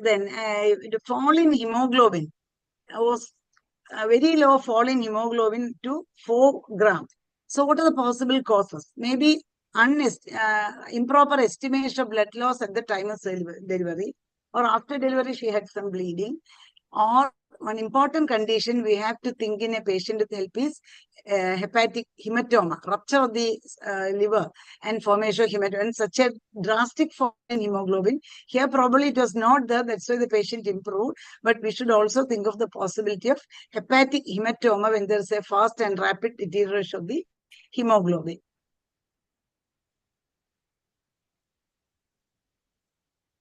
Then the fall in hemoglobin was a very low fall in hemoglobin to 4 grams. So what are the possible causes? Maybe improper estimation of blood loss at the time of delivery, or after delivery she had some bleeding, or one important condition we have to think in a patient with help is hepatic hematoma, rupture of the liver and formation of hematoma, and such a drastic fall in hemoglobin. Here probably it was not there, that's why the patient improved, but we should also think of the possibility of hepatic hematoma when there is a fast and rapid deterioration of the hemoglobin.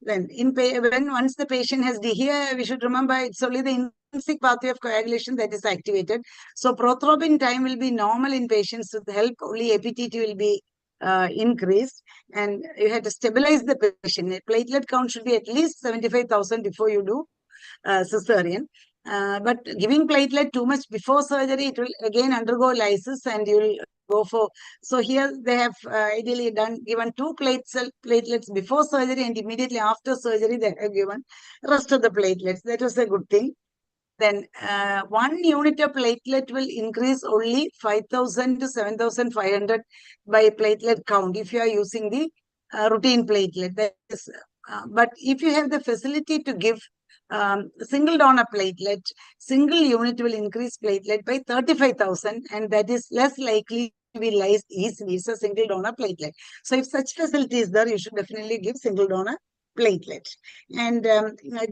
Then, when once the patient has here, we should remember it's only the intrinsic pathway of coagulation that is activated. So prothrombin time will be normal in patients with help. Only APTT will be increased, and you have to stabilize the patient. A platelet count should be at least 75,000 before you do cesarean. But giving platelet too much before surgery, it will again undergo lysis and you will go for. So here they have ideally given 2 platelets before surgery, and immediately after surgery they have given rest of the platelets. That was a good thing. Then 1 unit of platelet will increase only 5,000 to 7,500 by platelet count if you are using the routine platelet. That is, but if you have the facility to give single donor platelet, single unit will increase platelet by 35,000, and that is less likely to be lysed easily. It's a single donor platelet. So if such facility is there, you should definitely give single donor platelet. And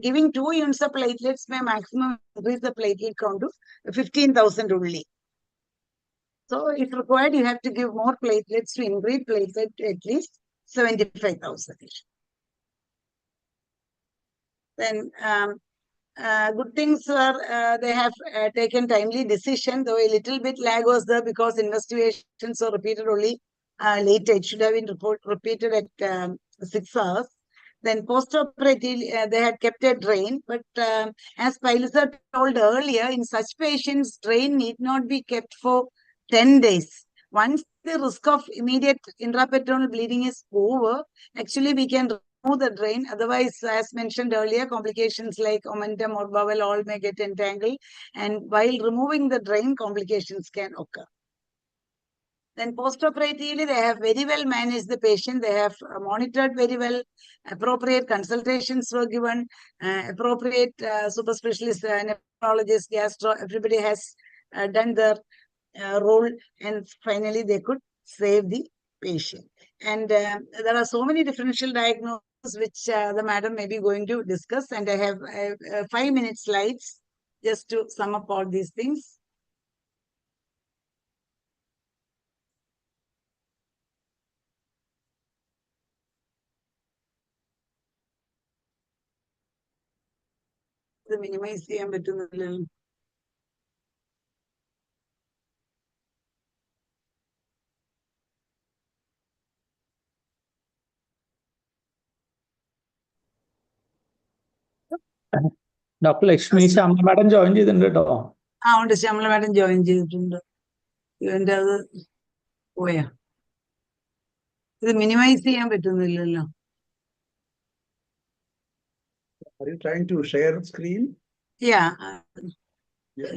giving 2 units of platelets may maximum increase the platelet count to 15,000 only. So if required, you have to give more platelets to increase platelet to at least 75,000. Then good things are they have taken timely decision, though a little bit lag was there because investigations were repeated only later. It should have been repeated at 6 hours. Then post-operative, they had kept a drain, but as Pilot told earlier, in such patients, drain need not be kept for 10 days. Once the risk of immediate intraperitoneal bleeding is over, actually we can remove the drain. Otherwise, as mentioned earlier, complications like omentum or bowel all may get entangled. And while removing the drain, complications can occur. Then post-operatively, they have very well managed the patient. They have monitored very well. Appropriate consultations were given. Appropriate super specialist, nephrologist, gastro, everybody has done their role. And finally, they could save the patient. And there are so many differential diagnoses which the madam may be going to discuss. And I have 5-minute slides just to sum up all these things. Minimize ചെയ്യാൻ പറ്റുന്നില്ലല്ലോ. Doctor Lakshmi Shyamala madam join ചെയ്തിട്ടുണ്ട് കേട്ടോ. ഉണ്ട്, Shyamala madam join ചെയ്തിട്ടുണ്ട്. ഇവന്റെ അത് പോയാ, ഇത് മിനിമൈസ് ചെയ്യാൻ പറ്റുന്നില്ലല്ലോ. Are you trying to share screen? Yeah.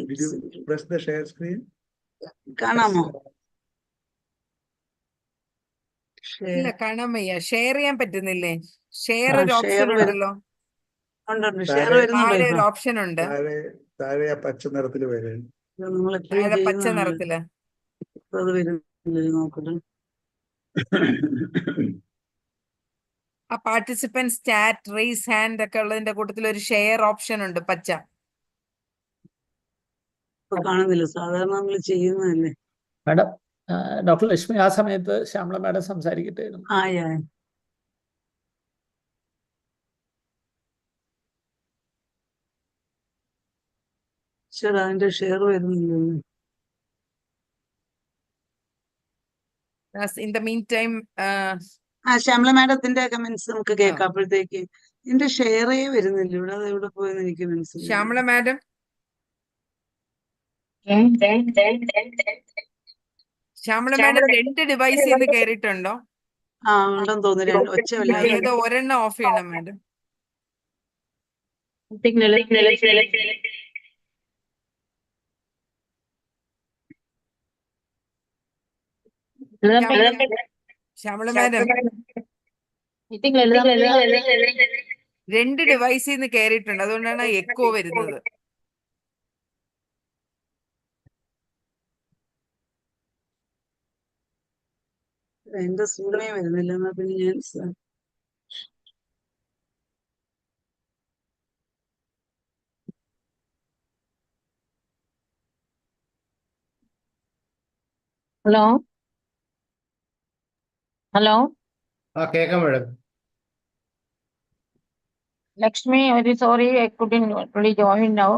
Did you press the share screen? കാണാമോ? ഇല്ല, കാണാൻ വയ്യ. ഷെയർ ചെയ്യാൻ പറ്റുന്നില്ലേ? ഷെയർ ഒരു ഓപ്ഷൻ ഉണ്ടല്ലോ. താഴെ ഒരു ഓപ്ഷൻ ഉണ്ട്. താഴെ പച്ച നിറത്തിൽ വരും. പച്ച നിറത്തില് ആ പാർട്ടിസിപ്പൻസ് ചാറ്റ്, റേസ് ഹാൻഡ് ഒക്കെ ഉള്ളതിന്റെ കൂട്ടത്തിൽ ഒരു ഷെയർ ഓപ്ഷൻ ഉണ്ട്, പച്ച. കാണുന്നില്ല, സാധാരണ നമ്മൾ ചെയ്യുന്നതല്ലേ. മാഡം, ഡോക്ടർ ലക്ഷ്മി ആ സമയത്ത് ശ്യാമള മാഡം സംസാരിക്കട്ടെ. ശരി, അതിന്റെ ഷെയർ വരുന്നില്ല. In the meantime, ശ്യാമള മാഡത്തിന്റെ കമന്റ്സ് നമുക്ക് കേൾക്കാം. അപ്പോഴത്തേക്ക് ഇതിന്റെ ഷെയറേ വരുന്നില്ല. ഇവിടെ അത് എവിടെ പോയെന്ന് എനിക്ക് മനസ്സിലായി. ശ്യാമള മാഡം, ശ്യാമള മാഡം 2 ഡിവൈസിൽ നിന്ന് കയറിയിട്ടുണ്ടോ? ഉണ്ടെന്ന് തോന്നുന്നു. ഒച്ചമില്ല, ഏതോ ഒരെണ്ണം ഓഫ് ചെയ്യണം മാഡം. ശ്യാമള മാഡം രണ്ട് ഡിവൈസിൽ നിന്ന് കയറിയിട്ടുണ്ട്, അതുകൊണ്ടാണ് എക്കോ വരുന്നത്. എന്റെ സൂടമേ വരുന്നില്ല, എന്നാ പിന്നെ ഞാൻ Hello, കേക്കാം madam. Lakshmi, very sorry I couldn't really join now.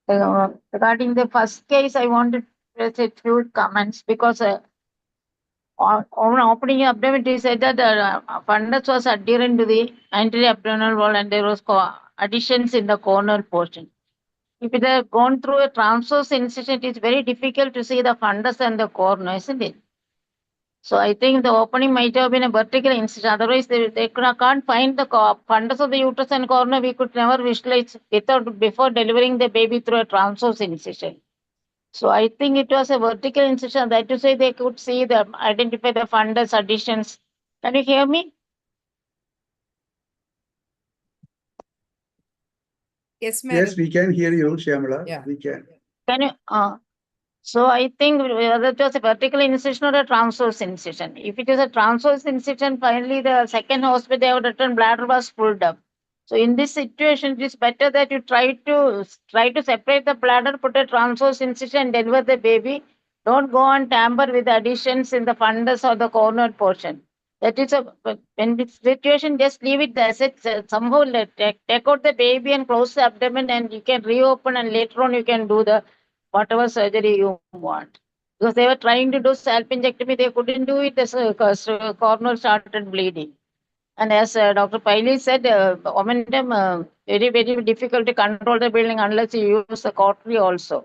Regarding the first case, I wanted to say a few comments because on opening abdomen, it said that the fundus was adherent to the anterior abdominal wall and there was additions in the corner portion. If it had gone through a transverse incision, it is very difficult to see the fundus and the corner, isn't it? So I think the opening might have been a vertical incision. Otherwise, they can't find the fundus of the uterus and corner. We could never visualize without before delivering the baby through a transverse incision. So I think it was a vertical incision. That to say they could see the identify the fundus additions. Can you hear me? Yes, madam. Yes, we can hear you, Shyamala. Yeah. We can. Can you? So I think whether it was a vertical incision or a transverse incision. If it is a transverse incision, finally the second hospital they have written bladder was pulled up. So in this situation, it is better that you try to separate the bladder, put a transverse incision, and deliver the baby. Don't go and tamper with the additions in the fundus or the corner portion. That is when this situation, just leave it as it somehow take out the baby and close the abdomen, and you can reopen, and later on you can do the whatever surgery you want. Because they were trying to do salpingectomy, they couldn't do it, the corner started bleeding. And as Dr. Piley said, momentum, very, very difficult to control the bleeding unless you use the cautery also.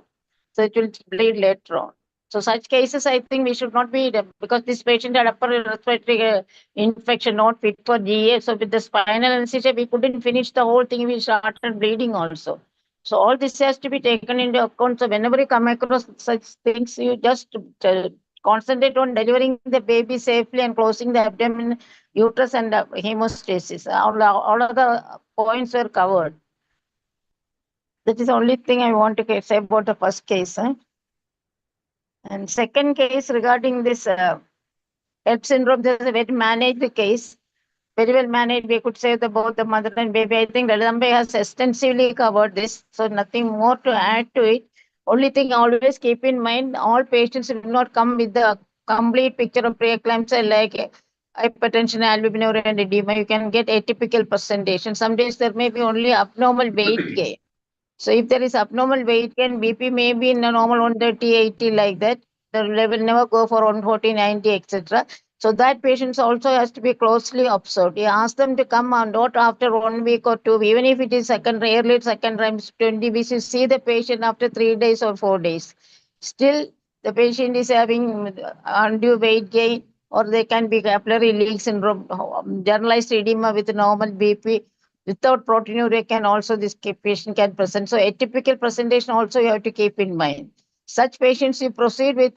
So it will bleed later on. So such cases, I think we should not be, because this patient had upper respiratory infection, not fit for GA. So with the spinal anesthesia, we couldn't finish the whole thing. We started bleeding also. So all this has to be taken into account. So whenever you come across such things, you just concentrate on delivering the baby safely and closing the abdomen, uterus, and hemostasis. All of the points were covered. That is the only thing I want to say about the first case. And second case regarding this H syndrome, this is a very managed case. Very well managed. We could say both the mother and baby. I think Lalambe has extensively covered this, so nothing more to add to it. Only thing, always keep in mind, all patients will not come with the complete picture of preeclampsia like hypertension, albuminuria, and edema. You can get atypical presentation. Some days there may be only abnormal weight gain. So if there is abnormal weight gain, BP may be in a normal 130, 80 like that. The level never go for 140, 90, etc. So that patients also has to be closely observed. You ask them to come on, not after 1 week or 2, even if it is second, rarely second times 20 weeks, you see the patient after 3 days or 4 days. Still, the patient is having undue weight gain, or they can be capillary leak syndrome, generalized edema with normal BP. Without proteinuria can also this patient can present. So atypical presentation also you have to keep in mind. Such patients you proceed with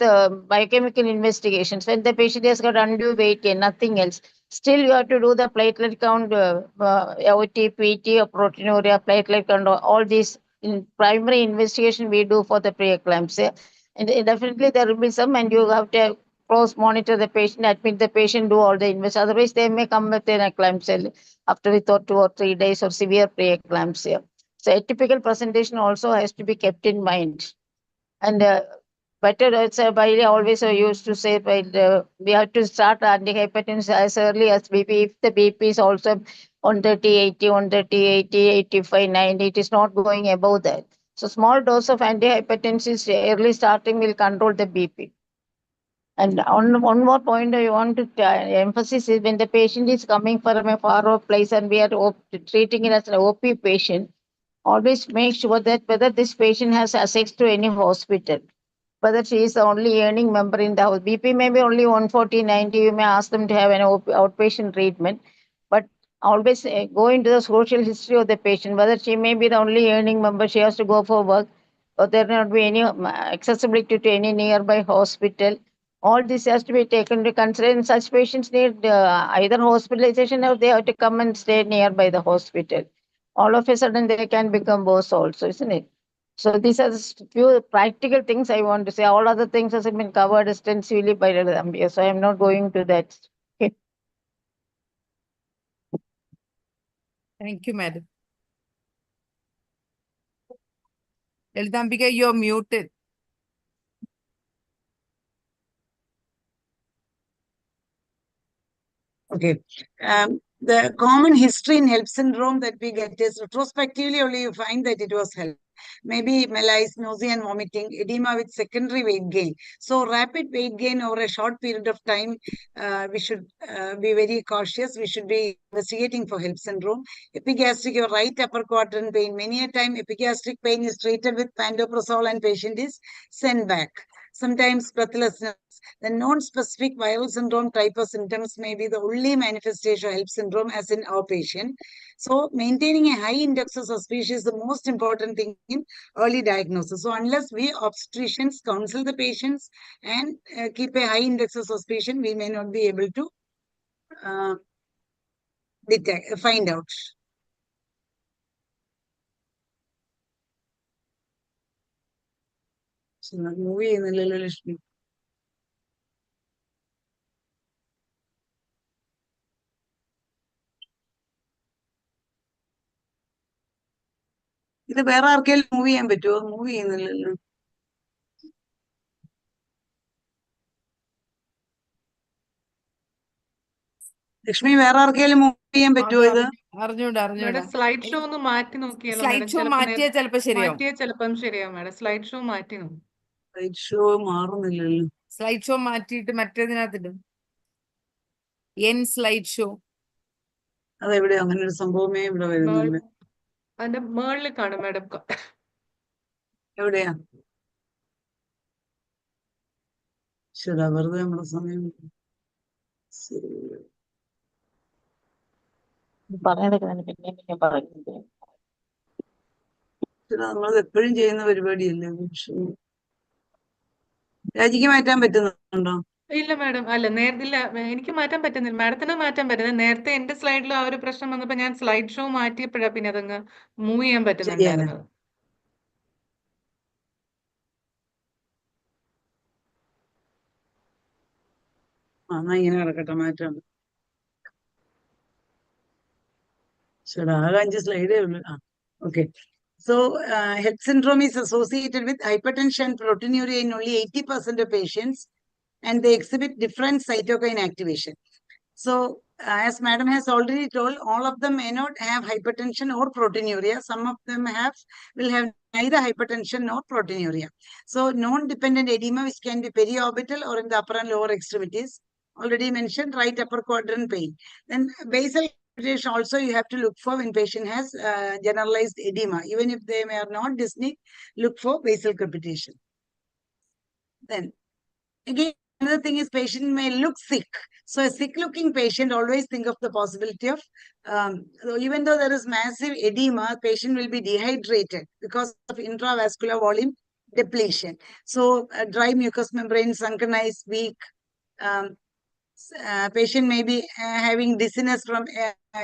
biochemical investigations. When the patient has got undue weight gain, nothing else. Still you have to do the platelet count, OT, PT, or proteinuria, platelet count, all these in primary investigation we do for the preeclampsia. And definitely there will be some, and you have to close monitor the patient, admit the patient, do all the investigation. Otherwise they may come with an eclampsia after we thought 2 or 3 days of severe preeclampsia. So atypical presentation also has to be kept in mind. And better, it's I always used to say, we have to start antihypertension as early as BP. If the BP is also 130, 80, 130, 80, 85, 90, it is not going above that. So small dose of antihypertensive early starting will control the BP. And on one more point I want to emphasize is when the patient is coming from a far off place and we are treating it as an OP patient, always make sure that whether this patient has access to any hospital, whether she is the only earning member in the house. BP may be only 140, 90, you may ask them to have an outpatient treatment. But always go into the social history of the patient, whether she may be the only earning member, she has to go for work, or there not be any accessibility to any nearby hospital. All this has to be taken into consideration. Such patients need either hospitalization or they have to come and stay nearby the hospital. All of a sudden, they can become worse also, isn't it? So these are just few practical things I want to say. All other things has been covered extensively by Lalitha, so I am not going to that. Okay. Thank you, madam. Lalitambika, you're muted. Okay. The common history in HELP syndrome that we get is retrospectively only you find that it was HELP. Maybe malaise, nausea and vomiting, edema with secondary weight gain. So rapid weight gain over a short period of time, we should be very cautious. We should be investigating for HELP syndrome. Epigastric or right upper quadrant pain. Many a time epigastric pain is treated with pantoprazole and patient is sent back. Sometimes breathlessness. The non-specific viral syndrome type of symptoms may be the only manifestation of HELP syndrome as in our patient. So maintaining a high index of suspicion is the most important thing in early diagnosis. So unless we obstetricians counsel the patients and keep a high index of suspicion, we may not be able to find out. So movie in the ഇത് വേറെ ആർക്കെങ്കിലും move ചെയ്യാൻ പറ്റുമോ? Move ചെയ്യുന്നില്ലല്ലോ. Lakshmi, വേറെ ആർക്കെങ്കിലും move ചെയ്യാൻ പറ്റുമോ ഇത്? അറിഞ്ഞൂടാ. സ്ലൈഡ് ഷോ ഒന്ന് മാറ്റി നോക്കിയാലോ? സ്ലൈഡ് ഷോ മാറ്റിയാൽ ചിലപ്പോ ശരിയാവും. മാറ്റിയാൽ ചിലപ്പം ശരിയാവും മാഡം. സ്ലൈഡ് ഷോ മാറ്റി നോക്കും. സ്ലൈഡ് ഷോ മാറുന്നില്ലല്ലോ. സ്ലൈഡ് ഷോ മാറ്റിയിട്ട് മറ്റേതിനകത്തിടും. സ്ലൈഡ് ഷോ അതെവിടെയോ അങ്ങനെ ഒരു സംഭവമേ ഇവിടെ വരുന്നുണ്ട്. അതിന്റെ മേളിൽ കാണും മാഡം. എവിടെയാ? ശരി, വെറുതെ നമ്മുടെ സമയം. നമ്മളത് എപ്പോഴും ചെയ്യുന്ന പരിപാടിയല്ലേ. രാജിക്ക് മാറ്റാൻ പറ്റുന്നുണ്ടോ? ഇല്ല മാഡം, അല്ല ഇല്ല, എനിക്ക് മാറ്റാൻ പറ്റുന്നില്ല. മാഡത്തിന് മാറ്റാൻ പറ്റുന്നത്. നേരത്തെ എന്റെ സ്ലൈഡിൽ ആ ഒരു പ്രശ്നം വന്നപ്പോ ഞാൻ സ്ലൈഡ് ഷോ മാറ്റിയപ്പോഴാ പിന്നെ അതങ്ങ് മൂവ് ചെയ്യാൻ പറ്റുന്നുണ്ടായിരുന്നത്. എന്നാ ഇങ്ങനെ കിടക്കട്ടെ, മാറ്റാം. ശരി, ആകെ 5 സ്ലൈഡേ ഉള്ളു. Okay. So, HELP syndrome is associated with hypertension and proteinuria in only 80% of patients, and they exhibit different cytokine activation. So, as madam has already told, all of them may not have hypertension or proteinuria. Some of them will have neither hypertension nor proteinuria. So, non-dependent edema, which can be periorbital or in the upper and lower extremities. Already mentioned, right upper quadrant pain. Then basal also you have to look for when patient has generalized edema. Even if they are not dyspneic, look for basal crepitation. Then again, another thing is patient may look sick. So a sick looking patient, always think of the possibility of, even though there is massive edema, patient will be dehydrated because of intravascular volume depletion. So dry mucous membrane, sunken eyes, weak. Patient may be having dizziness from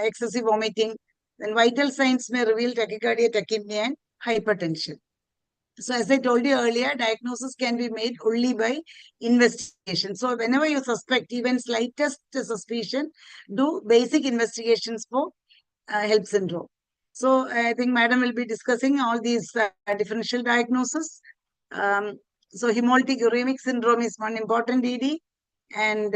excessive vomiting. Then vital signs may reveal tachycardia, tachypnea, and hypertension. So as I told you earlier, diagnosis can be made only by investigation. So whenever you suspect even slightest suspicion, do basic investigations for HELP syndrome. So I think madam will be discussing all these differential diagnoses. So hemolytic uremic syndrome is one important ED, and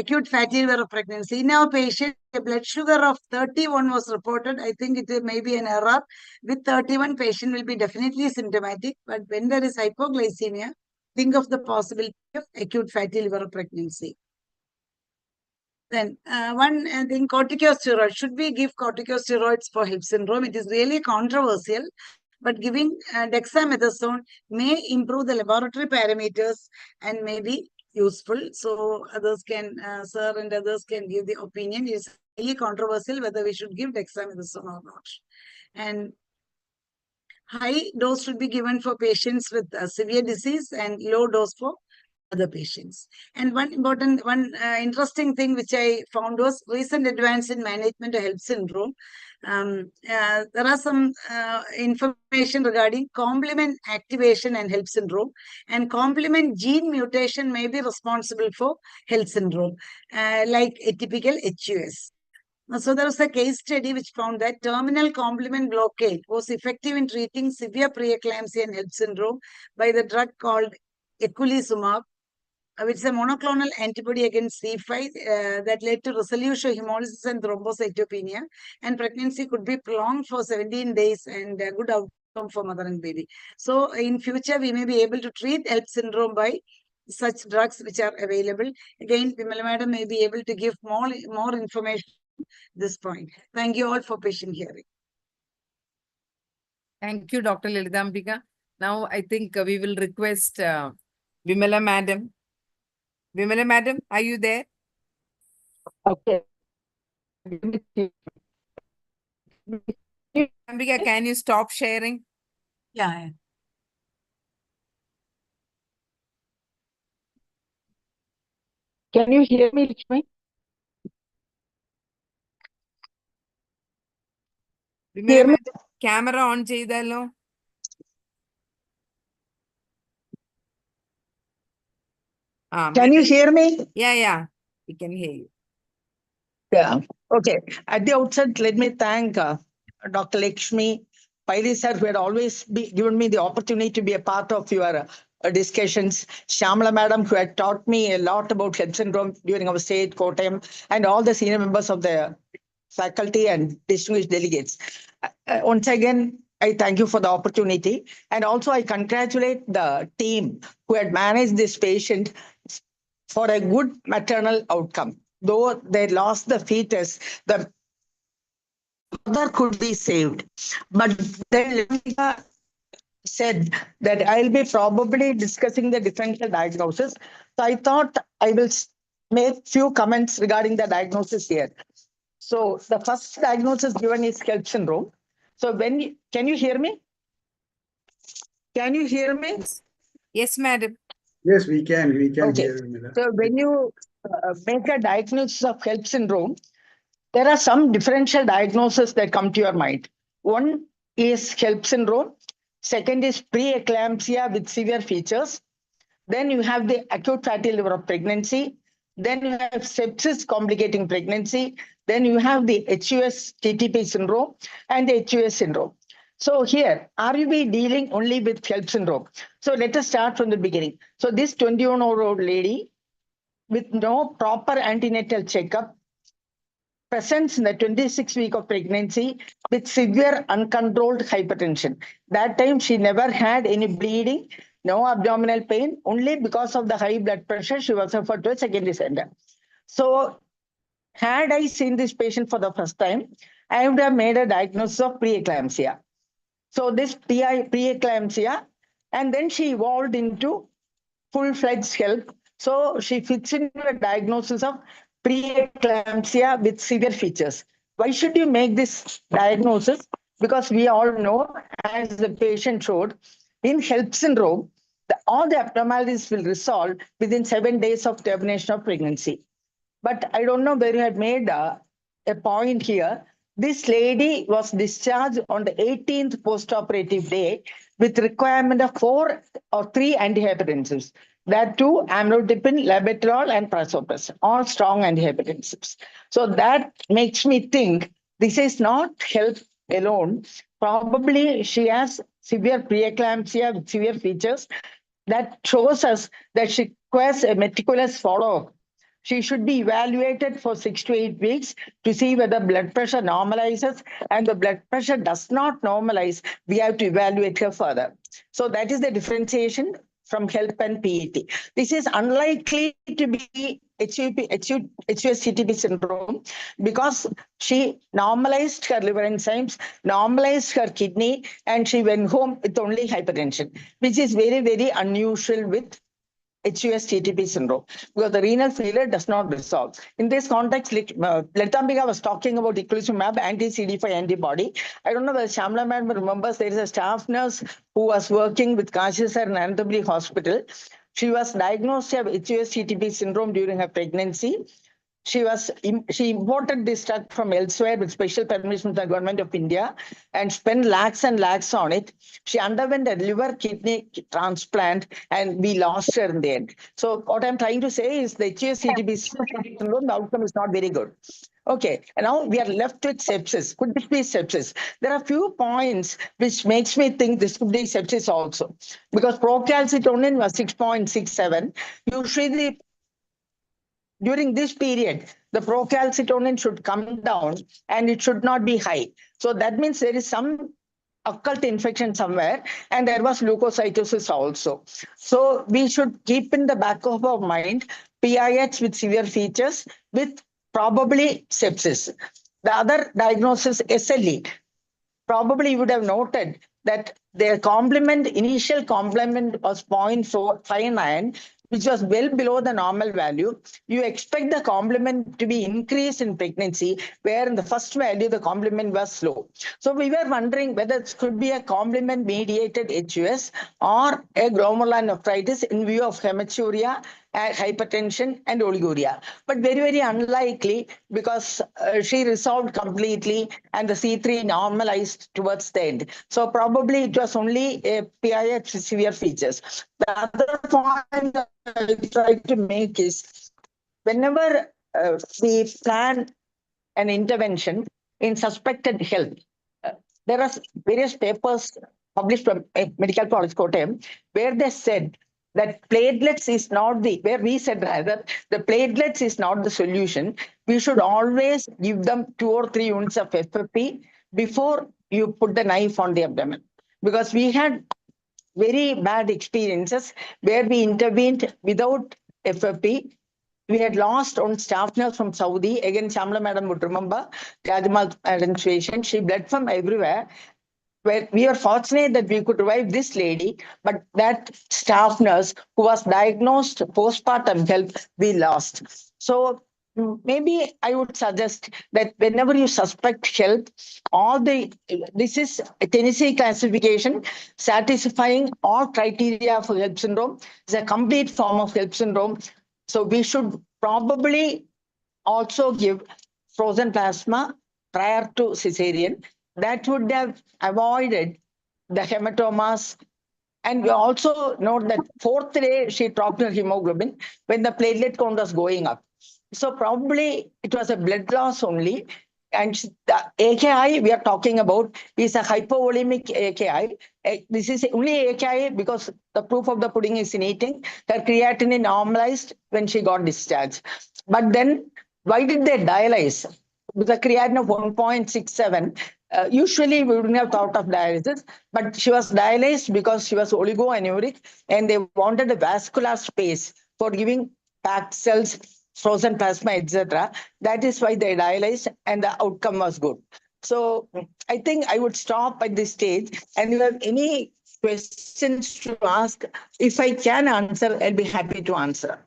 acute fatty liver of pregnancy. In our patient, a blood sugar of 31 was reported. I think it may be an error. With 31, patient will be definitely symptomatic. But when there is hypoglycemia, think of the possibility of acute fatty liver of pregnancy. Then one thing, corticosteroids. Should we give corticosteroids for HELP syndrome? It is really controversial. But giving dexamethasone may improve the laboratory parameters and maybe useful. So others can, sir and others can give the opinion. It's highly controversial whether we should give dexamethasone or not. And high dose should be given for patients with severe disease and low dose for other patients. And one interesting thing which I found was recent advance in management of HELP syndrome. There are some information regarding complement activation and HELP syndrome, and complement gene mutation may be responsible for HELP syndrome, like atypical HUS. So there was a case study which found that terminal complement blockade was effective in treating severe preeclampsia and HELP syndrome by the drug called eculizumab, which is a monoclonal antibody against C5 that led to resolution of hemolysis and thrombocytopenia, and pregnancy could be prolonged for 17 days and a good outcome for mother and baby. So in future, we may be able to treat HELP syndrome by such drugs which are available. Again, Vimala Madam may be able to give more information at this point. Thank you all for patient hearing. Thank you, Dr. Lalitambika. Now, I think we will request Vimala Madam. Vimala Madam, are you there? Okay. Lalitambika, can you stop sharing? Yeah. Can you hear me, Lakshmi? Vimala Hear me? Madam, camera on ചെയ്തല്ലോ. Can you hear me? Yeah, we can hear you. Yeah. Okay. At the outset, let me thank Dr. Lakshmi Paili sir, who had always given me the opportunity to be a part of your discussions. Shyamala madam, who had taught me a lot about HELP syndrome during our stay at Kottayam, and all the senior members of the faculty and distinguished delegates. Once again, I thank you for the opportunity. And also I congratulate the team who had managed this patient for a good maternal outcome. Though they lost the fetus, the mother could be saved. But then Lisa said that I'll be probably discussing the differential diagnosis. So I thought I will make few comments regarding the diagnosis here. So the first diagnosis given is HELP syndrome. So can you hear me? Can you hear me? Yes, madam. Yes, we can Okay. hear you. So when you make a diagnosis of HELP syndrome, there are some differential diagnoses that come to your mind. One is HELP syndrome. Second is preeclampsia with severe features. Then you have the acute fatty liver of pregnancy. Then you have sepsis complicating pregnancy. Then you have the HUS TTP syndrome and the HUS syndrome. So here, are we dealing only with HELP syndrome? So let us start from the beginning. So this 21-year-old lady with no proper antenatal checkup presents in the 26th week of pregnancy with severe uncontrolled hypertension. That time she never had any bleeding, no abdominal pain, only because of the high blood pressure she was referred to a secondary center. So had I seen this patient for the first time, I would have made a diagnosis of preeclampsia. So this preeclampsia, and then she evolved into full-fledged HELP. So she fits into a diagnosis of preeclampsia with severe features. Why should you make this diagnosis? Because we all know, as the patient showed, in HELP syndrome, all the abnormalities will resolve within 7 days of termination of pregnancy. But I don't know where you had made a point here. This lady was discharged on the 18th post-operative day with requirement of 4 or 3 antihypertensives. That too, amlodipine, labetalol, and prazosin, all strong antihypertensives. So that makes me think this is not HELP alone. Probably she has severe preeclampsia with severe features that shows us that she requires a meticulous follow-up. She should be evaluated for 6 to 8 weeks to see whether blood pressure normalizes, and the blood pressure does not normalize, we have to evaluate her further. So that is the differentiation from HELP and PET. This is unlikely to be HUS-CTP syndrome because she normalized her liver enzymes, normalized her kidney, and she went home with only hypertension, which is very, very unusual with HUS TTP syndrome because the renal failure does not resolve. In this context, Letambika was talking about eculizumab anti-CD5 antibody. I don't know whether Shamla madam remembers, there is a staff nurse who was working with Kashi sir in Anantapuri Hospital. She was diagnosed with HUS TTP syndrome during her pregnancy. She imported this drug from elsewhere with special permission from the government of India and spent lakhs and lakhs on it. She underwent a liver kidney transplant and we lost her in the end. So what I'm trying to say is the HUS-CTP syndrome, the outcome is not very good. Okay, and now we are left with sepsis. Could this be sepsis? There are a few points which makes me think this could be sepsis also. Because procalcitonin was 6.67. Usually during this period, the procalcitonin should come down and it should not be high. So that means there is some occult infection somewhere and there was leukocytosis also. So we should keep in the back of our mind PIH with severe features with probably sepsis. The other diagnosis, SLE. Probably you would have noted that their initial complement was 0.459, which was well below the normal value. You expect the complement to be increased in pregnancy, where in the first value, the complement was low. So we were wondering whether it could be a complement-mediated HUS or a glomerulonephritis in view of hematuria, hypertension, and oliguria. But very, very unlikely because she resolved completely and the C3 normalized towards the end. So probably it was only a PIH with severe features. The other point I try to make is whenever we plan an intervention in suspected health, there are various papers published from Medical College Kottayam where they said that platelets is not the platelets is not the solution. We should always give them 2 or 3 units of FFP before you put the knife on the abdomen. Because we had very bad experiences where we intervened without FFP. We had lost on staff nurse from Saudi. Again, Shamla madam would remember, Rajamal madam's patient. She bled from everywhere. Where we are fortunate that we could revive this lady, but that staff nurse who was diagnosed postpartum help, we lost. So maybe I would suggest that whenever you suspect HELP, this is a Tennessee classification satisfying all criteria for HELP syndrome. It's a complete form of HELP syndrome. So we should probably also give frozen plasma prior to cesarean. That would have avoided the hematomas. And we also note that 4th day she dropped her hemoglobin when the platelet count was going up. So probably it was a blood loss only. And the AKI we are talking about is a hypovolemic AKI. This is only AKI because the proof of the pudding is in eating. Her creatinine normalized when she got discharged. But then why did they dialyze? With a creatinine of 1.67, usually we wouldn't have thought of dialysis, but she was dialyzed because she was oligoanuric and they wanted a vascular space for giving packed cells, frozen plasma, etc. That is why they dialyzed and the outcome was good. So I think I would stop at this stage, and if you have any questions to ask, if I can answer, I'll be happy to answer.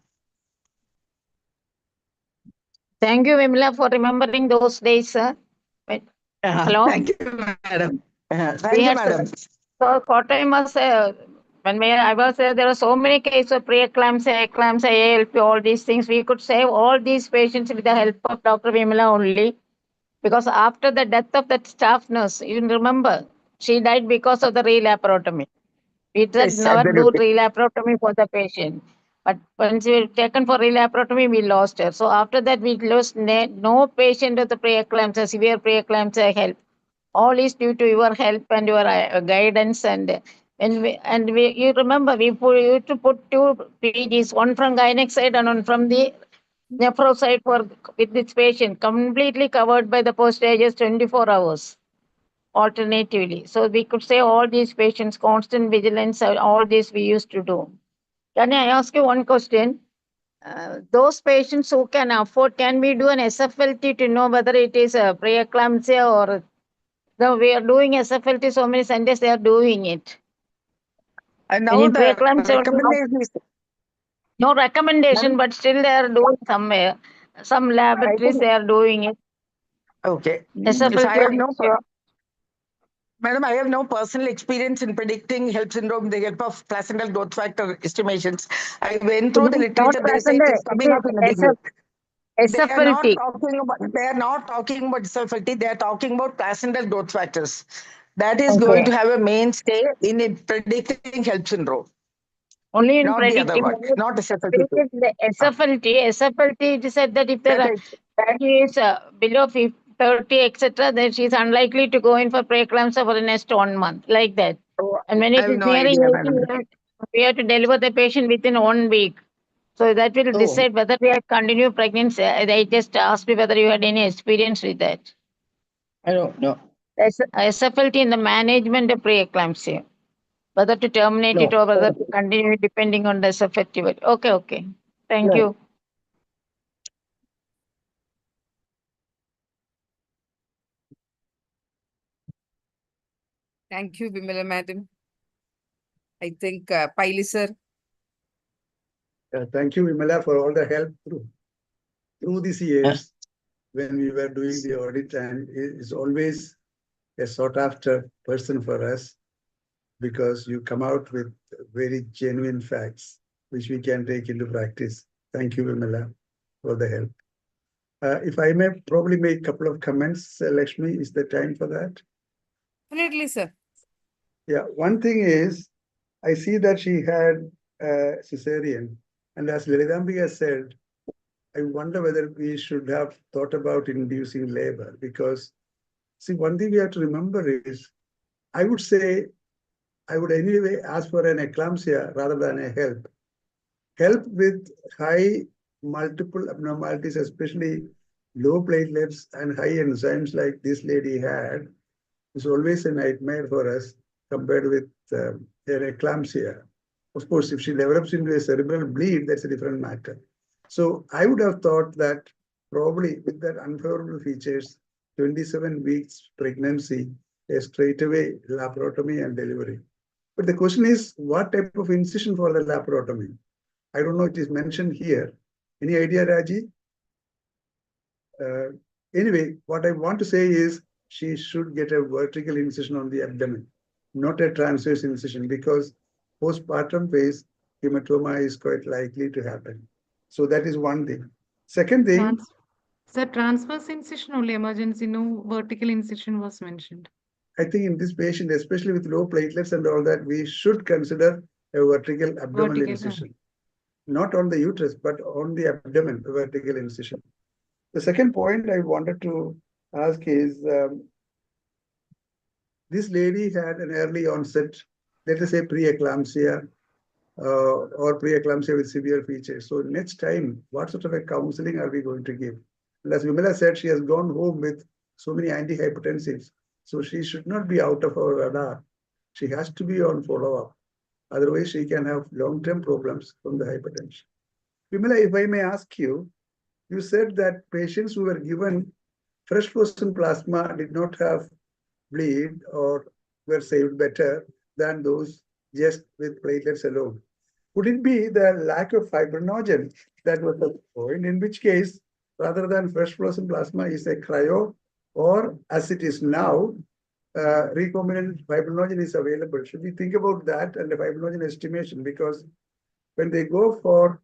Thank you, Vimla, for remembering those days, sir. Hello? Thank you, madam. Thank We you, had madam. So Kottayam was, I was there, there were so many cases of preeclampsia, eclampsia, ALP, all these things. We could save all these patients with the help of Dr. Vimla only. Because after the death of that staff nurse, you remember, she died because of the re-laparotomy. We said Yes, never do absolutely. re-laparotomy for the patient. But when she was taken for re-laparotomy, we lost her. So after that, we lost no patient with the preeclampsia, severe preeclampsia help. All is due to your help and your guidance. And you remember, we used to put 2 PGs, one from gynec side and one from the nephro side with this patient, completely covered by the postages 24 hours. Alternatively. So we could say all these patients, constant vigilance, all this we used to do. Can I ask you one question? Those patients who can afford, can we do an SFLT to know whether it is a preeclampsia or no? We are doing SFLT, so many centers they are doing it. And now Any the preeclampsia? recommendation is No recommendation, Madam- but still they are doing somewhere. Some laboratories think- they are doing it. Okay. SFLT So I have no, also. Madam, I have no personal experience in predicting HELP syndrome with the help of placental growth factor estimations. I went through the Not literature, they say it is coming up in a big way. They are not SFLT. talking about, they are not talking about SFLT, they are talking about placental growth factors. That is Okay. going to have a mainstay in predicting HELP syndrome, Only in not the other predicting. one, not This SFLT. is the SFLT, it is said that if the That is- value is below 30, etc., then she is unlikely to go in for preeclampsia for the next 1 month, like that. Oh, And when I it have is no nearing idea, 80, madam. we have to deliver the patient within 1 week. So that will Oh. decide whether we have continued pregnancy. They just asked me whether you had any experience with that. I don't know. SFLT in the management of preeclampsia. Whether to terminate it No. or whether to continue it depending on the SFLT. Okay, okay. Thank Right. you. Thank you, Vimala madam. I think Paili sir. Thank you, Vimala, for all the help through these years when we were doing the audit, and is always a sought after person for us because you come out with very genuine facts which we can take into practice. Thank you, Vimala, for the help. If I may probably make a couple of comments, Lakshmi, is the time for that? Definitely, sir. Yeah, one thing is, I see that she had cesarean, and as Lilidambika said, I wonder whether we should have thought about inducing labor, because see, one thing we have to remember is, I would say, I would anyway ask for an eclampsia rather than a HELP. HELP with high multiple abnormalities, especially low platelets and high enzymes like this lady had, is always a nightmare for us compared with an eclampsia. Of course, if she develops into a cerebral bleed, that's a different matter. So I would have thought that probably with that unfavorable features, 27 weeks pregnancy, a straightaway laparotomy and delivery. But the question is, what type of incision for the laparotomy? I don't know, it is mentioned here. Any idea, Raji? Anyway, what I want to say is she should get a vertical incision on the abdomen, not a transverse incision, because postpartum phase hematoma is quite likely to happen. So that is one thing. Second thing, Sir, transverse incision only emergency, no vertical incision was mentioned. I think in this patient, especially with low platelets and all that, we should consider a vertical abdominal Vertical, incision. Not on the uterus, but on the abdomen, a vertical incision. The second point I wanted to ask is, this lady had an early onset, let us say preeclampsia, or preeclampsia with severe features. So next time, what sort of a counseling are we going to give? And as Vimala said, she has gone home with so many antihypertensives. So she should not be out of our radar. She has to be on follow-up. Otherwise, she can have long-term problems from the hypertension. Vimala, if I may ask you, you said that patients who were given fresh frozen plasma did not have bleed or were saved better than those just with platelets alone. Could it be the lack of fibrinogen that was the point, in which case, rather than fresh frozen plasma is a cryo, or as it is now, recombinant fibrinogen is available? Should we think about that and the fibrinogen estimation? Because when they go for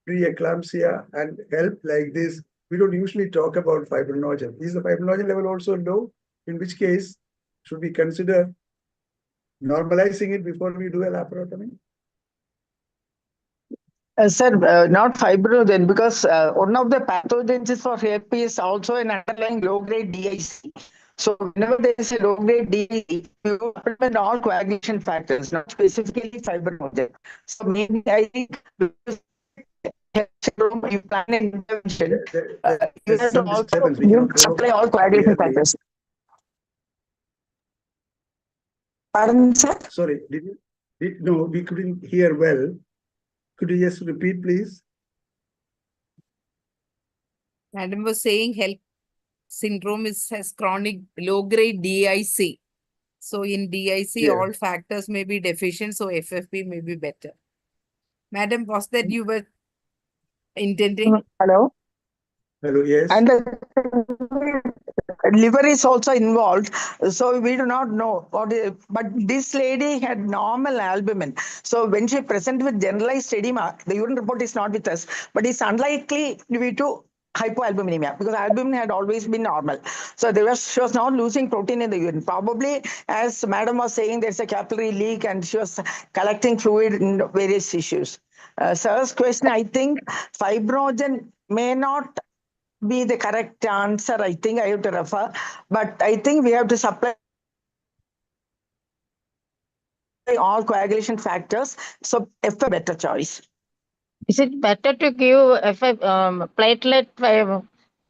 preeclampsia and HELP like this, we don't usually talk about fibrinogen. Is the fibrinogen level also low? In which case, should we consider normalizing it before we do a laparotomy? Sir, not fibrogen, because one of the pathogens for HELP is also an underlying low-grade DIC. So whenever there is a low-grade DIC, you implement all coagulation factors, not specifically fibrinogen. So maybe I think HELP syndrome, you plan an intervention, you There's have to some also disturbance. We cannot hear supply all coagulation clearly. factors. Pardon, sir? Sorry, no, we couldn't hear well. Could you just repeat, please? Madam was saying HELP syndrome has chronic low-grade DIC. So in DIC, Yeah. all factors may be deficient, so FFP may be better. Madam, was that you were intending? Hello? Hello, yes. And the liver is also involved, so we do not know what is, but this lady had normal albumin. So when she presented with generalized edema, the urine report is not with us, but it's unlikely due to hypoalbuminemia because albumin had always been normal. So she was not losing protein in the urine. Probably, as madam was saying, there's a capillary leak and she was collecting fluid in various tissues. Sir's question, I think fibrogen may not be the correct answer. I think I have to refer, but I think we have to supply all coagulation factors. So F a better choice. Is it better to give platelet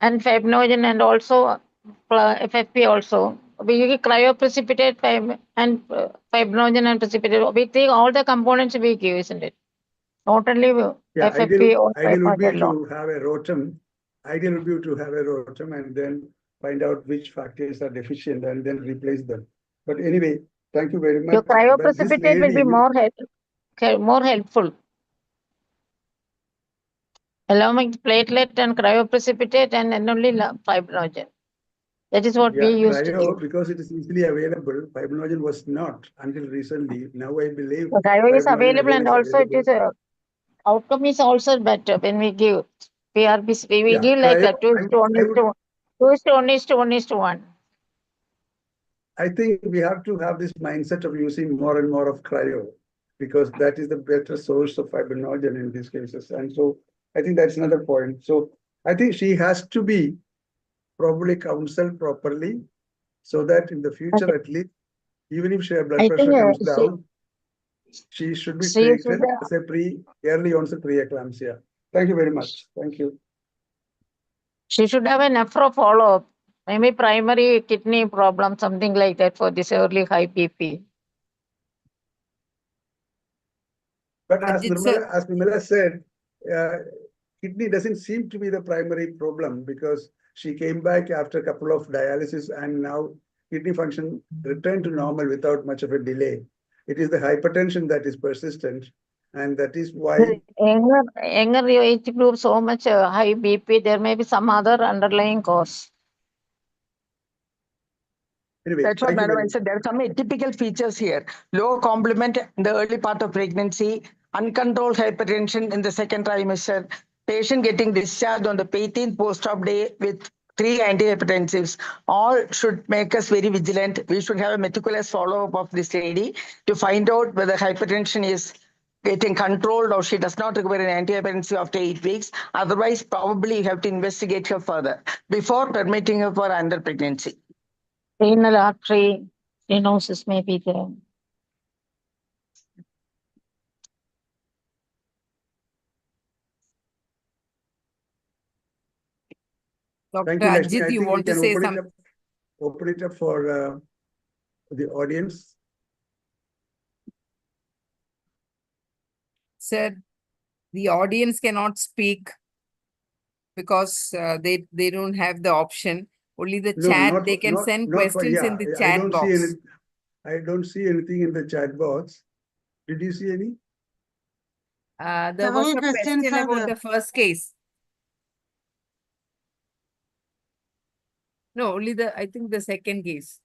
and fibrinogen and also FFP also? We give cryoprecipitate and fibrinogen and precipitate. We take all the components we give, isn't it? Not only Yeah, FFP or ideal would be fibrinogen alone. to have a rotum. Ideal would be to have a rotum and then find out which factors are deficient and then replace them. But anyway, thank you very much. Your But this cryoprecipitate will be lady, more helpful. Allowing platelet and cryoprecipitate and then only fibrinogen. That is what yeah, we used to cryo, give. because it is easily available, fibrinogen was not until recently. Now I believe The cryo is fibrinogen available again and is also it is available. outcome is also better when we give PRBs. We Yeah, give like cryo, 2:1:1. I think we have to have this mindset of using more and more of cryo because that is the better source of fibrinogen in these cases. And so I think that's another point. So I think she has to be probably counseled properly so that in the future, at least, even if her blood I pressure think comes down, she should be she should, treated as a early onset preeclampsia. Thank you very much. Thank you. she should have a nephro follow-up. Maybe primary kidney problem, something like that for this early high BP. But as Ajit sir, Nirmala said, kidney doesn't seem to be the primary problem because she came back after a couple of dialysis and now kidney function returned to normal without much of a delay. It is the hypertension that is persistent, and that is why. Younger age group, so much high BP, there may be some other underlying cause. Anyway, That's what thank you Madam very I much. said. There are some atypical features here. Low complement in the early part of pregnancy, uncontrolled hypertension in the second trimester, patient getting discharged on the 18th post-op day with 3 antihypertensives. All should make us very vigilant. We should have a meticulous follow-up of this lady to find out whether hypertension is getting controlled or she does not require an antihypertensive after 8 weeks. Otherwise, probably you have to investigate her further before permitting her for under pregnancy. Renal artery stenosis may be there. Dr. Thank you, Lakshmi. Ajit, I you think we want to can say something? open it up for the audience. Sir, the audience cannot speak because they don't have the option. Only the No, chat, they can send not for, questions yeah. in the I chat don't see box. I don't see anything in the chat box. Did you see any? There was Several a questions question are about there. the first case. No, only I think the second case.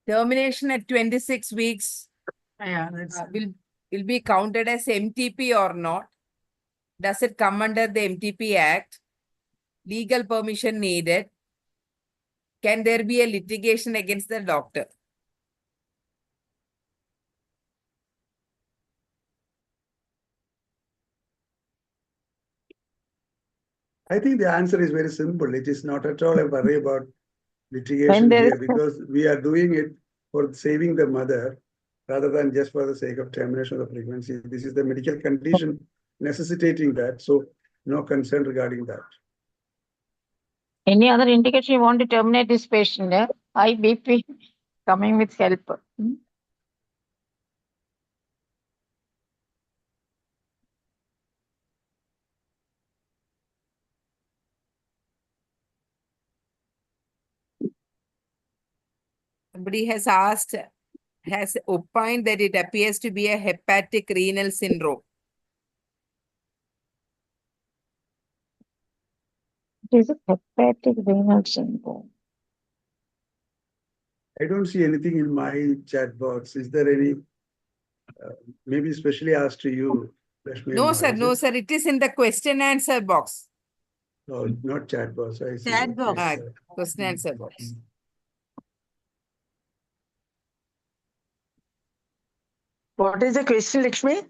Termination at 26 weeks Yeah, that's will be counted as MTP or not? Does it come under the MTP Act? Legal permission needed? Can there be a litigation against the doctor? I think the answer is very simple. It is not at all a worry about When litigation there here is because we are doing it for saving the mother rather than just for the sake of termination of the pregnancy. This is the medical condition necessitating that. So no concern regarding that. any other indication you want to terminate this patient, high BP coming with help. Somebody has asked, has opined that it appears to be a hepatic renal syndrome. It is a hepatic renal syndrome. I don't see anything in my chat box. Is there any? Maybe especially asked to you, Rashmi. No, Amma, sir. is No, it? sir. It is in the question answer box. No, not chat box. I see. Chat box. Ah, question answer box. What is the question, Lakshmi?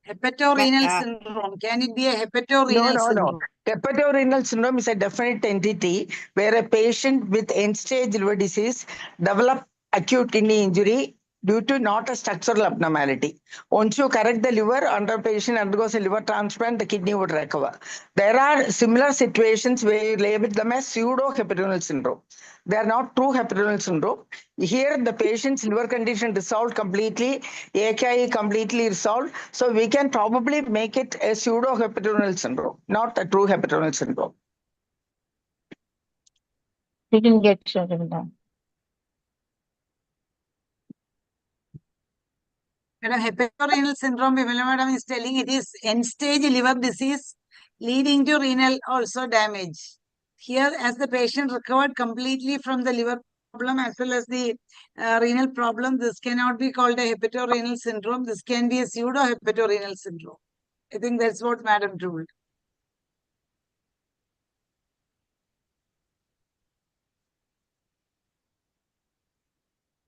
Hepatorenal uh, syndrome. Can it be a hepatorenal No. syndrome? Hepatorenal syndrome is a definite entity where a patient with end-stage liver disease develop acute kidney injury due to not a structural abnormality. Once you correct the liver, under patient undergoes a liver transplant, the kidney would recover. There are similar situations where you label them as pseudo-hepatorenal syndrome. They are not true hepatorenal syndrome. Here, the patient's liver condition resolved completely, AKI completely resolved. So we can probably make it a pseudo-hepatorenal syndrome, not a true hepatorenal syndrome. Didn't get written down. Madam, hepatorenal syndrome, Vimala Madam is telling it is end-stage liver disease leading to renal also damage. Here, as the patient recovered completely from the liver problem as well as the renal problem, this cannot be called a hepatorenal syndrome. This can be a pseudo-hepatorenal syndrome. I think that's what Madam told.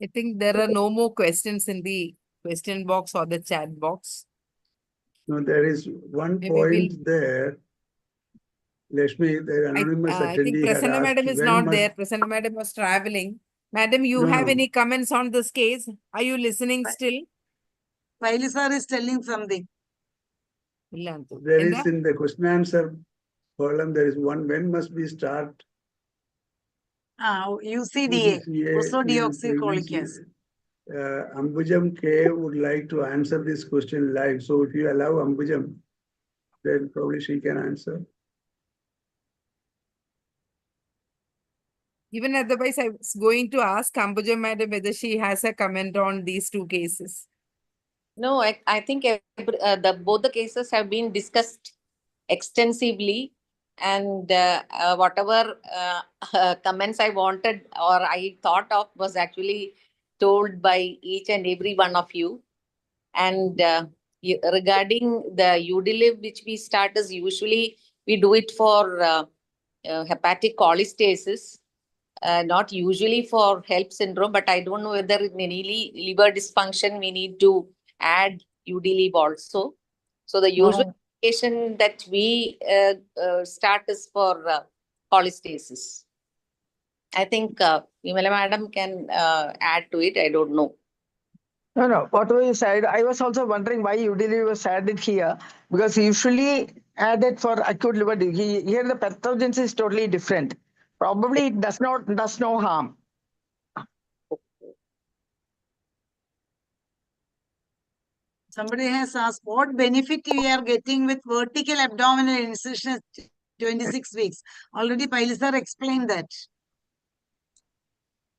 I think there are no more questions in the question box or the chat box. No, there is one Maybe point there. Lakshmi, the anonymous I think attendee had Prasanna asked Madam is when not must. there. Prasanna Madam was traveling. Madam, you No, have no. any comments on this case? Are you listening still? Paili sir is telling something. ಇಲ್ಲ ಅಂತು. There ಎಂದ? is in the question answer column, there is one, when must we start? UCDA, ursodeoxycholic UCDA. acid. Ambujam K would like to answer this question live. So if you allow Ambujam, then probably she can answer. Even otherwise, I was going to ask Ambuja Madam whether she has a comment on these two cases. No, I think both the cases have been discussed extensively, and whatever comments I wanted or I thought of was actually told by each and every one of you. And regarding the UDLIV, which we start as usually we do it for hepatic cholestasis. Not usually for HELP syndrome, but I don't know whether in any liver dysfunction we need to add UDLIV also. So the usual medication that we start is for cholestasis. I think Vimala Madam can add to it. I don't know. No. Whatever you said, I was also wondering why UDLIV was added here, because usually added for acute liver disease. Here the pathogens is totally different. Probably it does no harm. Somebody has asked what benefit we are getting with vertical abdominal incision at 26 weeks. Already Paili sir explained that.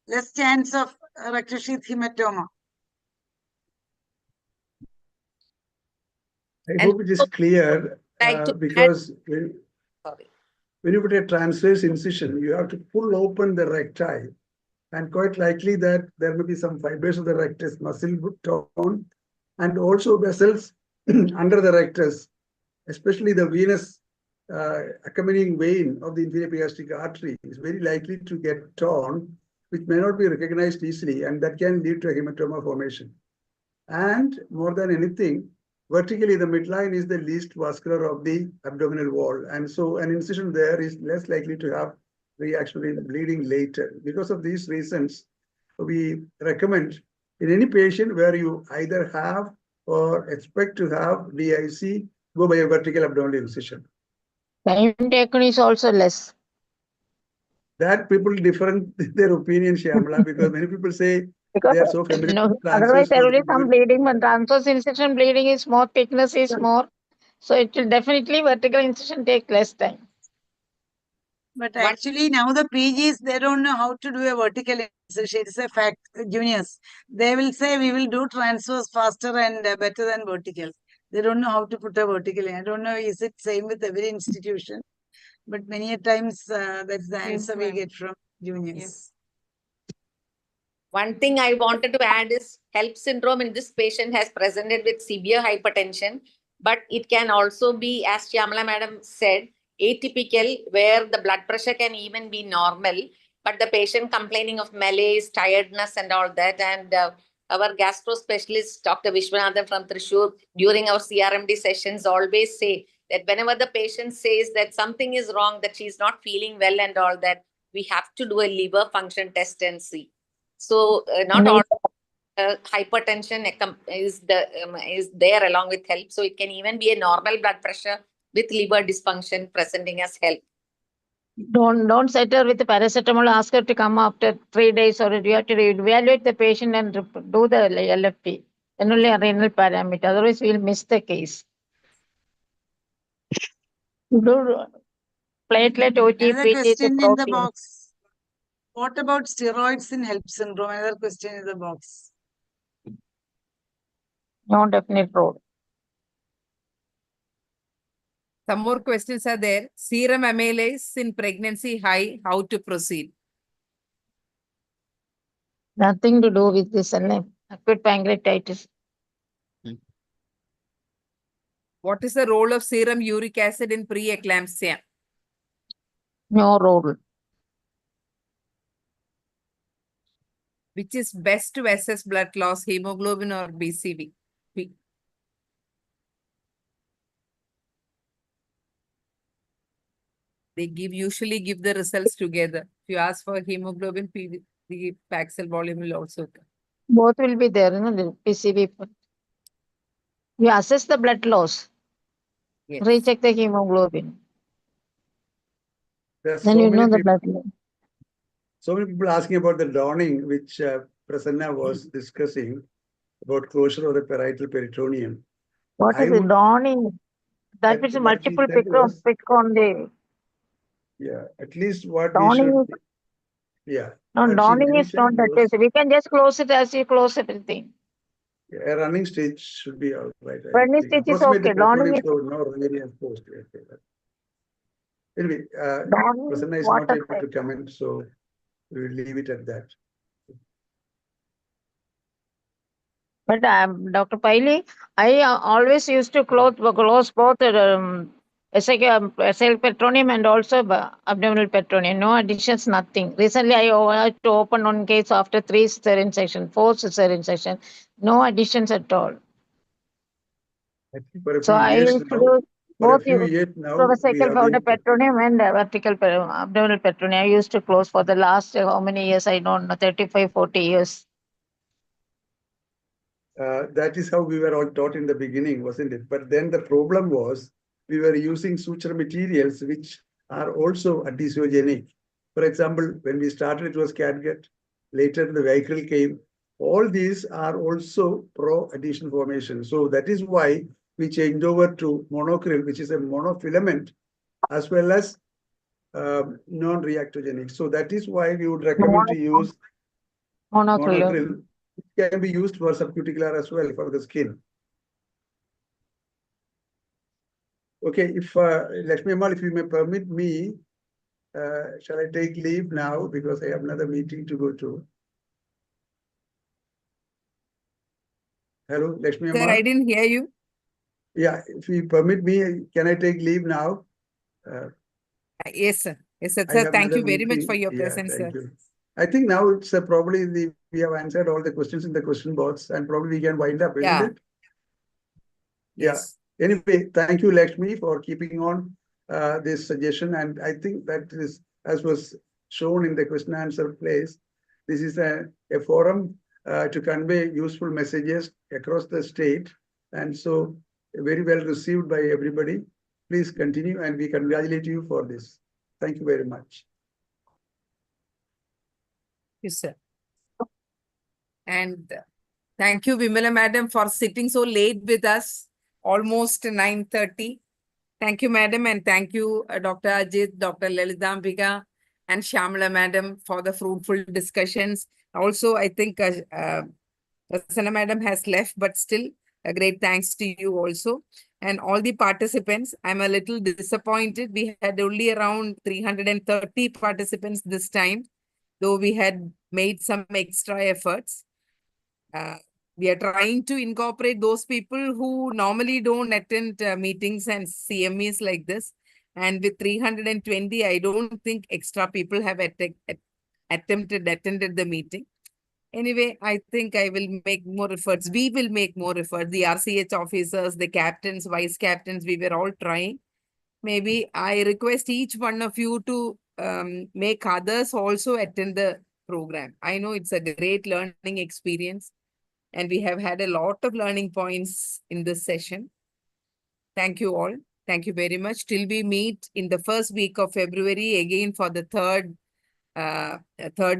Less chance of rectal sheath hematoma. I And hope it is clear like to because Sorry. when you put a transverse incision, you have to pull open the recti, and quite likely that there may be some fibers of the rectus muscle torn, and also vessels under the rectus, especially the venous accompanying vein of the inferior gastric artery is very likely to get torn, which may not be recognized easily, and that can lead to a hematoma formation. And more than anything, vertically, the midline is the least vascular of the abdominal wall. And so an incision there is less likely to have reactionary bleeding later. Because of these reasons, we recommend in any patient where you either have or expect to have DIC, go by a vertical abdominal incision. Time taken is also less. That people differ their opinion, Shyamala, because many people say Because they are so familiar with otherwise transverse there will be some fluid. bleeding, but transverse incision bleeding is more, thickness is more. So it will definitely vertical incision take less time. But One- actually now the PGs, they don't know how to do a vertical insertion. It's a fact, juniors. They will say we will do transfers faster and better than vertical. They don't know how to put a vertical in. I don't know, is it same with every institution? But many a times that's the Yes, answer we ma'am. get from juniors. Yes. One thing I wanted to add is HELP syndrome in this patient has presented with severe hypertension, but it can also be, as Shyamala madam said, atypical, where the blood pressure can even be normal, but the patient complaining of malaise, tiredness and all that. And our gastro specialist, Dr. Vishwanathan from Thrissur, during our CRMD sessions always say that whenever the patient says that something is wrong, that she's not feeling well and all that, we have to do a liver function test and see. So not all hypertension is there along with HELP. So it can even be a normal blood pressure with liver dysfunction presenting as HELP. Don't set her with the paracetamol, ask her to come after 3 days, or you have to evaluate the patient and do the LFP. Then only a renal parameter, otherwise we'll miss the case. Do platelet Another OTP, question in the protein. box. What about steroids in HELP syndrome? Another question in the box. No definite role. Some more questions are there. Serum amylase in pregnancy high, how to proceed? Nothing to do with this acute pancreatitis. What is the role of serum uric acid in preeclampsia? No role. Which is best to assess blood loss, hemoglobin or BCV? They usually give the results together. If you ask for hemoglobin, the Paxil volume will also come. Both will be there, the PCV. You assess the blood loss, Yes. recheck the hemoglobin. There are Then so you know many the people, blood loss. so many people asking about the dawning, which Prasanna was discussing about closure of the parietal peritoneum. What I is it? would- Dawning. That is what multiple he said pick was, on the yeah, at least what we dawning. should, yeah. No, What she dawning is not mentioned that way. was, So we can just close it as you close everything. a running stitch should be all right. I Running think. stitch is Approximate the okay. Dawning peritoneum, is so no really exposed. Anyway, dawning. Prasanna is What not a able to comment, so we will leave it at that. But Dr. Paili, I always used to close both SL petronium and also abdominal petronium. No additions, nothing. Recently, I had to open one case after 3 cesarean section, 4 cesarean section. No additions at all. I think for a So few I years used to now, do for a both few years now, we procecal have for the been, petronium and vertical abdominal petronium. I used to close for the last how many years? I don't know, 35, 40 years. that is how we were all taught in the beginning, wasn't it? But then the problem was we were using suture materials which are also adhesogenic. For example, when we started, it was catgut. Later, the vehicle came. All these are also pro-adhesion formation. So that is why we changed over to monocryl, which is a monofilament, as well as non-reactogenic. So that is why we would recommend to use monocryl. It can be used for subcuticular as well for the skin. Okay, if Lakshmi Ammal, if you may permit me, shall I take leave now because I have another meeting to go to? Hello, Lakshmi Sir, Ammal. I didn't hear you. Yeah, if you permit me, can I take leave now? Yes, sir. Yes, sir. I Sir, have thank you another very much for meeting. your Yeah, presence, thank sir. you. I think now it's probably we have answered all the questions in the question box and probably we can wind up, isn't Yeah. it? Yes. Anyway, thank you, Lakshmi, for keeping on this suggestion. And I think that is, as was shown in the question answer place, this is a forum to convey useful messages across the state. And so very well received by everybody. Please continue and we congratulate you for this. Thank you very much. Yes, sir. And thank you, Vimala madam, for sitting so late with us, almost 9:30. Thank you, madam, and thank you, Dr. Ajit, Dr. Lalitambika, and Shyamala, madam, for the fruitful discussions. Also, I think Prasanna madam has left, but still a great thanks to you also. And all the participants, I'm a little disappointed. We had only around 330 participants this time, though we had made some extra efforts. We are trying to incorporate those people who normally don't attend meetings and CMEs like this. And with 320, I don't think extra people have attended the meeting. Anyway, I think I will make more efforts. We will make more efforts. The RCH officers, the captains, vice captains, we were all trying. Maybe I request each one of you to make others also attend the program. I know it's a great learning experience and we have had a lot of learning points in this session. Thank you all. Thank you very much. Till we meet in the first week of February again for the third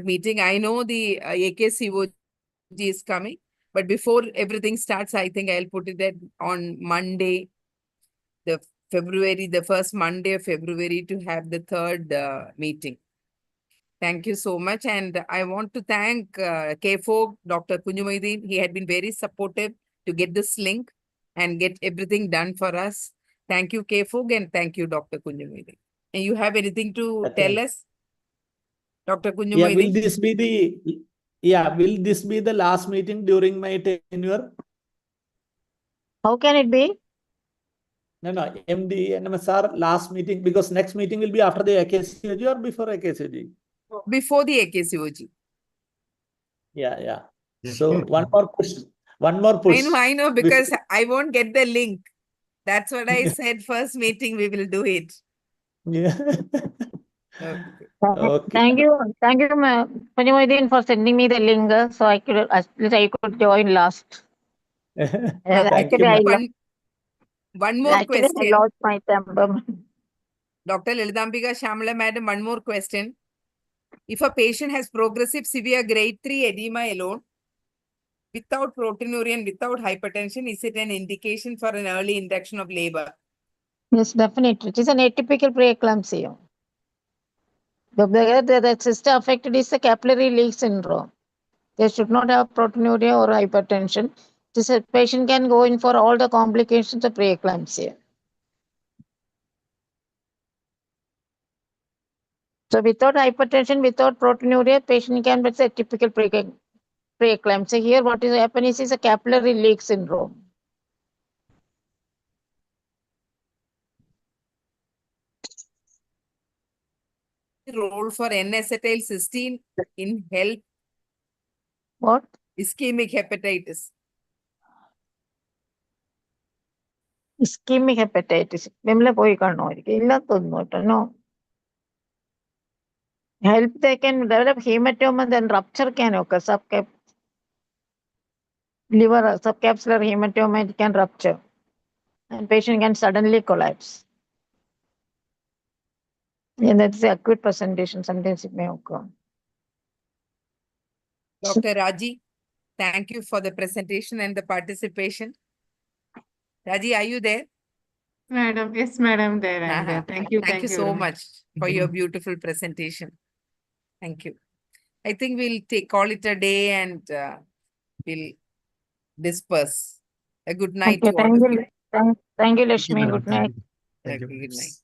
meeting. I know the AKCOG is coming, but before everything starts, I think I'll put it on Monday, the first Monday of February to have the third meeting. Thank you so much. And I want to thank Kfog, Dr. Kunjumaideen. He had been very supportive to get this link and get everything done for us. Thank you, Kfog, and thank you, Dr. Kunjumaideen. And you have anything to tell us, Dr. Yeah, Kunjumaideen? will this be the last meeting during my tenure? How can it be? No, MD, NMSR last meeting, because next meeting will be after the AKCOG or before AKCOG? Before the AKCOG. Yeah. So one more push. I know, because I won't get the link. That's what I said. First meeting, we will do it. Yeah. Okay. Thank you, Kunjumaideen, for sending me the link, so I could join last. Thank you, ma'am. One more question. I lost my temper. Dr. Lalitambika, Shyamala madam, one more question. If a patient has progressive severe grade 3 edema alone, without proteinuria and without hypertension, is it an indication for an early induction of labor? Yes, definitely. It is an atypical preeclampsia. The sister affected is the capillary leak syndrome. They should not have proteinuria or hypertension. This patient can go in for all the complications of preeclampsia. So without hypertension, without proteinuria, patient can be a typical preeclampsia. Here, what is happening is a capillary leak syndrome. Role for N-acetylcysteine in help What? ischemic hepatitis. Ischemic hepatitis. No. Help, they can develop hematoma, then rupture can occur. Liver subcapsular hematoma, it can rupture. And patient can suddenly collapse. And that's the acute presentation. Sometimes it may occur. Dr. Raji, thank you for the presentation and the participation. Raji, are you there? Madam, yes, madam, there I'm there. Thank you. Thank you very so much for your beautiful presentation. Thank you. I think we'll call it a day and we'll disperse. A good night to all of you. Thank you, Lakshmi. Good night. Thank you. Good night.